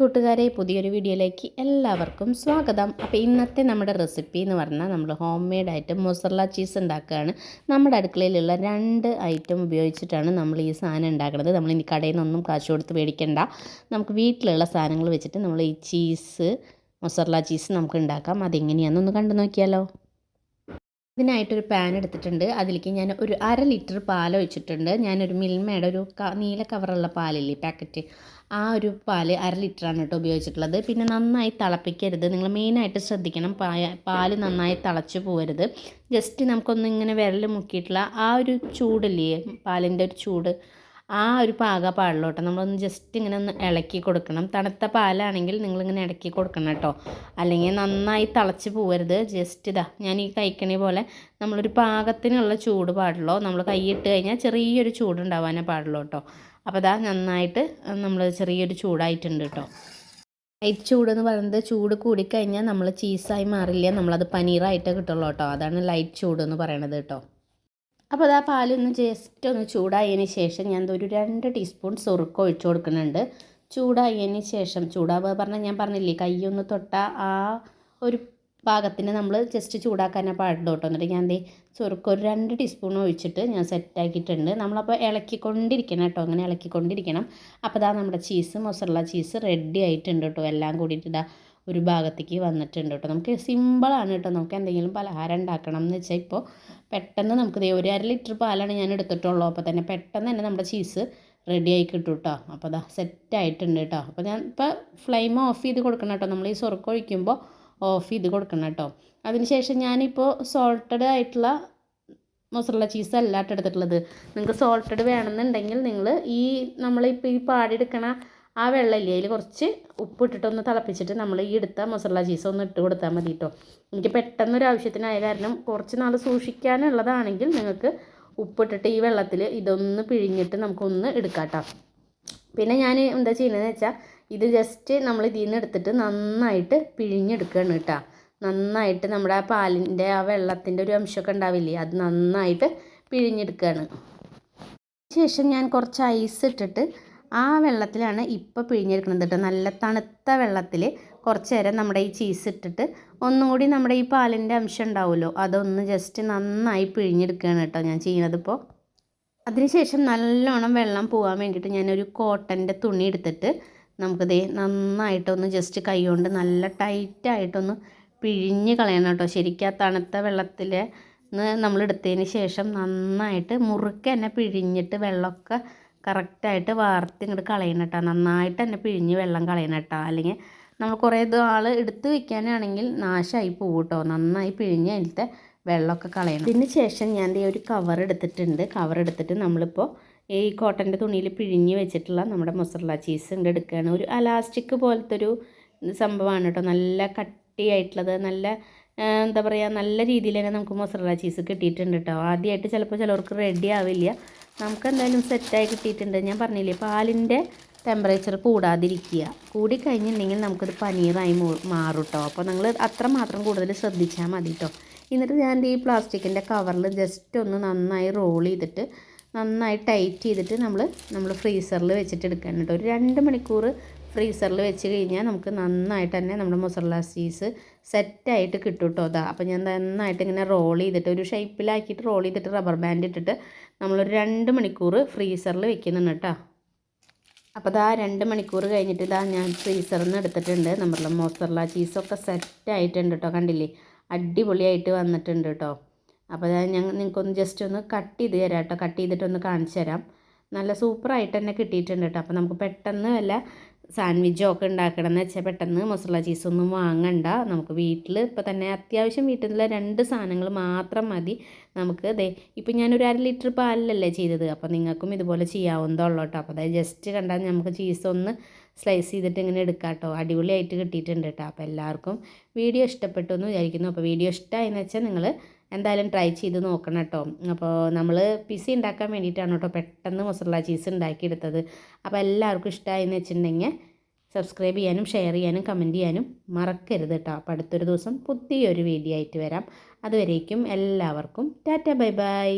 കൂട്ടുകാരെ പുതിയൊരു വീഡിയോയിലേക്ക് എല്ലാവർക്കും സ്വാഗതം. അപ്പോൾ ഇന്നത്തെ നമ്മുടെ റെസിപ്പി എന്ന് പറഞ്ഞാൽ നമ്മൾ ഹോം മെയ്ഡായിട്ട് മൊസറല്ല ചീസ് ഉണ്ടാക്കുകയാണ്. നമ്മുടെ അടുക്കളയിലുള്ള 2 ഐറ്റം ഉപയോഗിച്ചിട്ടാണ് നമ്മൾ ഈ സാധനം ഉണ്ടാക്കുന്നത്. നമ്മൾ ഇനി കടയിൽ നിന്നൊന്നും കാശ് കൊടുത്ത് മേടിക്കണ്ട. നമുക്ക് വീട്ടിലുള്ള സാധനങ്ങൾ വെച്ചിട്ട് നമ്മൾ ഈ മൊസറല്ല ചീസ് നമുക്ക് ഉണ്ടാക്കാം. അതെങ്ങനെയാണെന്നൊന്ന് കണ്ടു നോക്കിയാലോ. ഇതിനായിട്ടൊരു പാൻ എടുത്തിട്ടുണ്ട്. അതിലേക്ക് ഞാൻ ഒരു 1/2 ലിറ്റർ പാൽ ഒഴിച്ചിട്ടുണ്ട്. ഞാനൊരു മിൽമയുടെ ഒരു നീല കവറുള്ള പാലില്ലേ, പാക്കറ്റ്, ആ ഒരു പാല് 1/2 ലിറ്ററാണ് കേട്ടോ ഉപയോഗിച്ചിട്ടുള്ളത്. പിന്നെ നന്നായി തിളപ്പിക്കരുത്. നിങ്ങൾ മെയിനായിട്ട് ശ്രദ്ധിക്കണം, പാല് നന്നായി തിളച്ച് പോകരുത്. ജസ്റ്റ് നമുക്കൊന്ന് ഇങ്ങനെ വിരൽ മുക്കിയിട്ടുള്ള ആ ഒരു ചൂടില്ലേ, പാലിൻ്റെ ഒരു ചൂട്, ആ ഒരു പാടുള്ളൂ കേട്ടോ. നമ്മളൊന്ന് ജസ്റ്റ് ഇങ്ങനെ ഒന്ന് ഇളക്കി കൊടുക്കണം. തണുത്ത പാലാണെങ്കിൽ നിങ്ങളിങ്ങനെ ഇളക്കി കൊടുക്കണം കേട്ടോ, അല്ലെങ്കിൽ നന്നായി തിളച്ച് പോകരുത്. ജസ്റ്റ് ഞാൻ ഈ കഴിക്കണ പോലെ നമ്മളൊരു പാകത്തിനുള്ള ചൂട് പാടുള്ളൂ. നമ്മൾ കൈയിട്ട് കഴിഞ്ഞാൽ ചെറിയൊരു ചൂടുണ്ടാവാനേ പാടുള്ളൂ കേട്ടോ. അപ്പോൾ നന്നായിട്ട് നമ്മൾ ചെറിയൊരു ചൂടായിട്ടുണ്ട് കേട്ടോ. ലൈറ്റ് ചൂടെന്ന് പറയുന്നത് ചൂട് കൂടിക്കഴിഞ്ഞാൽ നമ്മൾ ചീസായി മാറില്ല, നമ്മളത് പനീറായിട്ട് കിട്ടുള്ളൂ കേട്ടോ. അതാണ് ലൈറ്റ് ചൂടെന്ന് പറയണത് കേട്ടോ. അപ്പോൾ പാലൊന്ന് ജസ്റ്റ് ഒന്ന് ചൂടായതിന് ശേഷം ഞാൻ ഒരു 2 ടീസ്പൂൺ സുറുക്ക ഒഴിച്ചു കൊടുക്കുന്നുണ്ട്. ചൂടായതിന് ശേഷം, ചൂടാവുക പറഞ്ഞാൽ ഞാൻ പറഞ്ഞില്ലേ, കൈയൊന്ന് തൊട്ട ആ ഒരു പാകത്തിന് നമ്മൾ ജസ്റ്റ് ചൂടാക്കാനേ പാടുള്ളൂ കേട്ടോ. എന്നിട്ട് ഞാൻ സുറുക്ക ഒരു 2 ടീസ്പൂൺ ഒഴിച്ചിട്ട് ഞാൻ സെറ്റാക്കിയിട്ടുണ്ട്. നമ്മളപ്പോൾ ഇളക്കിക്കൊണ്ടിരിക്കണം കേട്ടോ, അങ്ങനെ ഇളക്കിക്കൊണ്ടിരിക്കണം. അപ്പോൾ നമ്മുടെ മൊസറല്ല ചീസ് റെഡി ആയിട്ടുണ്ട് കേട്ടോ. എല്ലാം കൂടിയിട്ട് ഒരു ഭാഗത്തേക്ക് വന്നിട്ടുണ്ട് കേട്ടോ. നമുക്ക് സിമ്പിളാണ് കേട്ടോ. നമുക്ക് എന്തെങ്കിലും പലഹാരം ഉണ്ടാക്കണം എന്ന് വെച്ചാൽ ഇപ്പോൾ പെട്ടെന്ന് നമുക്ക് ഒരു 1/2 ലിറ്റർ പാലാണ് ഞാൻ എടുത്തിട്ടുള്ളൂ. അപ്പോൾ തന്നെ പെട്ടെന്ന് തന്നെ നമ്മുടെ ചീസ് റെഡി ആയി കിട്ടും കേട്ടോ. അപ്പോൾ സെറ്റായിട്ടുണ്ട് കേട്ടോ. അപ്പോൾ ഞാൻ ഇപ്പോൾ ഫ്ലെയിം ഓഫ് ചെയ്ത് കൊടുക്കണം കേട്ടോ. നമ്മൾ ഈ സുറുക്ക ഒഴിക്കുമ്പോൾ ഓഫ് ചെയ്ത് കൊടുക്കണം കേട്ടോ. അതിനുശേഷം ഞാനിപ്പോൾ സോൾട്ടഡ് ആയിട്ടുള്ള മൊസറല്ല ചീസ് അല്ലാട്ട് എടുത്തിട്ടുള്ളത്. നിങ്ങൾക്ക് സോൾട്ടഡ് വേണമെന്നുണ്ടെങ്കിൽ നിങ്ങൾ നമ്മളിപ്പോൾ ഈ പാടിയെടുക്കണ ആ വെള്ളമില്ലേ, അതിൽ കുറച്ച് ഉപ്പിട്ടിട്ടൊന്ന് തിളപ്പിച്ചിട്ട് നമ്മൾ ഈ എടുത്ത മൊസറല്ല ചീസ് ഒന്ന് ഇട്ട് കൊടുത്താൽ മതി കേട്ടോ. എനിക്ക് പെട്ടെന്നൊരു ആവശ്യത്തിനായ കാരണം കുറച്ച് നാൾ സൂക്ഷിക്കാനുള്ളതാണെങ്കിൽ നിങ്ങൾക്ക് ഉപ്പിട്ടിട്ട് ഈ വെള്ളത്തിൽ ഇതൊന്ന് പിഴിഞ്ഞിട്ട് നമുക്കൊന്ന് എടുക്കാം കേട്ടോ. പിന്നെ ഞാൻ എന്താ ചെയ്യുന്നതെന്ന് വെച്ചാൽ ഇത് ജസ്റ്റ് നമ്മൾ ഇതിൽ നിന്ന് എടുത്തിട്ട് നന്നായിട്ട് പിഴിഞ്ഞെടുക്കുകയാണ് കേട്ടോ. നന്നായിട്ട് നമ്മുടെ ആ പാലിൻ്റെ ആ വെള്ളത്തിൻ്റെ ഒരു അംശമൊക്കെ ഉണ്ടാവില്ലേ, അത് നന്നായിട്ട് പിഴിഞ്ഞെടുക്കുകയാണ്. ശേഷം ഞാൻ കുറച്ച് ഐസ് ഇട്ടിട്ട് ആ വെള്ളത്തിലാണ് ഇപ്പോൾ പിഴിഞ്ഞെടുക്കുന്നത് കേട്ടോ. നല്ല തണുത്ത വെള്ളത്തിൽ കുറച്ച് നേരം നമ്മുടെ ഈ ചീസ് ഇട്ടിട്ട് ഒന്നും കൂടി നമ്മുടെ ഈ പാലിൻ്റെ അംശം ഉണ്ടാവുമല്ലോ, അതൊന്ന് ജസ്റ്റ് നന്നായി പിഴിഞ്ഞെടുക്കുകയാണ് കേട്ടോ ഞാൻ ചെയ്യുന്നത് ഇപ്പോൾ. അതിനുശേഷം നല്ലോണം വെള്ളം പോകാൻ വേണ്ടിയിട്ട് ഞാനൊരു കോട്ടൻ്റെ തുണി എടുത്തിട്ട് നമുക്കിത് നന്നായിട്ടൊന്ന് ജസ്റ്റ് കൈ കൊണ്ട് നല്ല ടൈറ്റായിട്ടൊന്ന് പിഴിഞ്ഞ് കളയണം കേട്ടോ. ശരിക്കും ആ തണുത്ത വെള്ളത്തിൽ നമ്മൾ എടുത്തതിന് ശേഷം നന്നായിട്ട് മുറുക്കെ തന്നെ പിഴിഞ്ഞിട്ട് വെള്ളമൊക്കെ കറക്റ്റായിട്ട് വാർത്ത് ഇങ്ങോട്ട് കളയണം കേട്ടോ. നന്നായിട്ട് തന്നെ പിഴിഞ്ഞ് വെള്ളം കളയണം കേട്ടോ. അല്ലെങ്കിൽ നമ്മൾ കുറേ നാൾ എടുത്ത് വയ്ക്കാനാണെങ്കിൽ നാശമായി പോകും കേട്ടോ. നന്നായി പിഴിഞ്ഞ് അതിലത്തെ വെള്ളമൊക്കെ കളയണം. ഇതിന് ശേഷം ഞാൻ ഒരു കവർ എടുത്തിട്ടുണ്ട്. കവർ എടുത്തിട്ട് നമ്മളിപ്പോൾ ഈ കോട്ടൻ്റെ തുണിയിൽ പിഴിഞ്ഞ് വെച്ചിട്ടുള്ള നമ്മുടെ മൊസറല്ല ചീസ് എടുക്കുകയാണ്. ഒരു അലാസ്റ്റിക് പോലത്തെ ഒരു സംഭവമാണ് കേട്ടോ. നല്ല കട്ടിയായിട്ടുള്ളത്, നല്ല എന്താ പറയുക, നല്ല രീതിയിൽ തന്നെ നമുക്ക് മൊസറല്ല ചീസ് കിട്ടിയിട്ടുണ്ട് കേട്ടോ. ആദ്യമായിട്ട് ചിലപ്പോൾ ചിലർക്ക് റെഡി ആവില്ല, നമുക്ക് എന്തായാലും സെറ്റായി കിട്ടിയിട്ടുണ്ട്. ഞാൻ പറഞ്ഞില്ലേ, പാലിൻ്റെ ടെമ്പറേച്ചർ കൂടാതിരിക്കുക. കൂടിക്കഴിഞ്ഞിട്ടുണ്ടെങ്കിൽ നമുക്കത് പനീറായി മാറും കേട്ടോ. അപ്പോൾ നിങ്ങൾ അത്രമാത്രം കൂടുതൽ ശ്രദ്ധിച്ചാൽ മതി കേട്ടോ. എന്നിട്ട് ഞാൻ ഈ പ്ലാസ്റ്റിക്കിൻ്റെ കവറിൽ ജസ്റ്റ് ഒന്ന് നന്നായി റോൾ ചെയ്തിട്ട് നന്നായി ടൈറ്റ് ചെയ്തിട്ട് നമ്മൾ ഫ്രീസറിൽ വെച്ചിട്ട് എടുക്കണം കേട്ടോ. ഒരു 2 മണിക്കൂർ ഫ്രീസറിൽ വെച്ച് കഴിഞ്ഞാൽ നമുക്ക് നന്നായിട്ട് തന്നെ നമ്മുടെ മൊസറല്ല ചീസ് സെറ്റായിട്ട് കിട്ടും കേട്ടോ. അപ്പോൾ ഞാൻ നന്നായിട്ട് ഇങ്ങനെ റോൾ ചെയ്തിട്ട് ഒരു ഷേപ്പിലാക്കിയിട്ട് റോൾ ചെയ്തിട്ട് റബ്ബർ ബാൻഡ് ഇട്ടിട്ട് നമ്മളൊരു 2 മണിക്കൂർ ഫ്രീസറിൽ വെക്കുന്നുണ്ട് കേട്ടോ. അപ്പോൾ 2 മണിക്കൂർ കഴിഞ്ഞിട്ട് ഞാൻ ഫ്രീസറിൽ നിന്ന് എടുത്തിട്ടുണ്ട്. നമ്മുടെ മൊസറല്ല ചീസൊക്കെ സെറ്റായിട്ടുണ്ട് കേട്ടോ. കണ്ടില്ലേ, അടിപൊളിയായിട്ട് വന്നിട്ടുണ്ട് കേട്ടോ. അപ്പോൾ നിങ്ങൾക്കൊന്ന് ജസ്റ്റ് ഒന്ന് കട്ട് ചെയ്ത് തരാം കേട്ടോ. കട്ട് ചെയ്തിട്ടൊന്ന് കാണിച്ചു തരാം. നല്ല സൂപ്പറായിട്ട് തന്നെ കിട്ടിയിട്ടുണ്ട് കേട്ടോ. അപ്പോൾ നമുക്ക് പെട്ടെന്ന് വല്ല സാൻഡ്വിച്ചോ ഒക്കെ ഉണ്ടാക്കണമെന്ന് വെച്ചാൽ പെട്ടെന്ന് മൊസറല്ല ചീസൊന്നും വാങ്ങണ്ട. നമുക്ക് വീട്ടിൽ ഇപ്പോൾ തന്നെ അത്യാവശ്യം വീട്ടിലുള്ള 2 സാധനങ്ങൾ മാത്രം മതി നമുക്ക്. ഇപ്പോൾ ഞാനൊരു 1/2 ലിറ്റർ പാലിലല്ലേ ചെയ്തത്, അപ്പോൾ നിങ്ങൾക്കും ഇതുപോലെ ചെയ്യാവുന്നതുള്ളൂ കേട്ടോ. അപ്പോൾ ജസ്റ്റ് കണ്ടാൽ നമുക്ക് ചീസൊന്ന് സ്ലൈസ് ചെയ്തിട്ട് ഇങ്ങനെ എടുക്കാം കേട്ടോ. അടിപൊളിയായിട്ട് കിട്ടിയിട്ടുണ്ട് കേട്ടോ. അപ്പോൾ എല്ലാവർക്കും വീഡിയോ ഇഷ്ടപ്പെട്ടു എന്ന് വിചാരിക്കുന്നു. അപ്പോൾ വീഡിയോ ഇഷ്ടമായെന്ന് വെച്ചാൽ നിങ്ങൾ എന്തായാലും ട്രൈ ചെയ്ത് നോക്കണം കേട്ടോ. അപ്പോൾ നമ്മൾ പിസി ഉണ്ടാക്കാൻ വേണ്ടിയിട്ടാണ് കേട്ടോ പെട്ടെന്ന് മൊസറല്ല ചീസ് ഉണ്ടാക്കിയെടുത്തത്. അപ്പോൾ എല്ലാവർക്കും ഇഷ്ടമായെന്ന് വെച്ചിട്ടുണ്ടെങ്കിൽ സബ്സ്ക്രൈബ് ചെയ്യാനും ഷെയർ ചെയ്യാനും കമൻറ്റ് ചെയ്യാനും മറക്കരുത് കേട്ടോ. അപ്പോൾ അടുത്തൊരു ദിവസം പുതിയൊരു വീഡിയോ ആയിട്ട് വരാം. അതുവരേക്കും എല്ലാവർക്കും ടാറ്റ ബൈ ബൈ.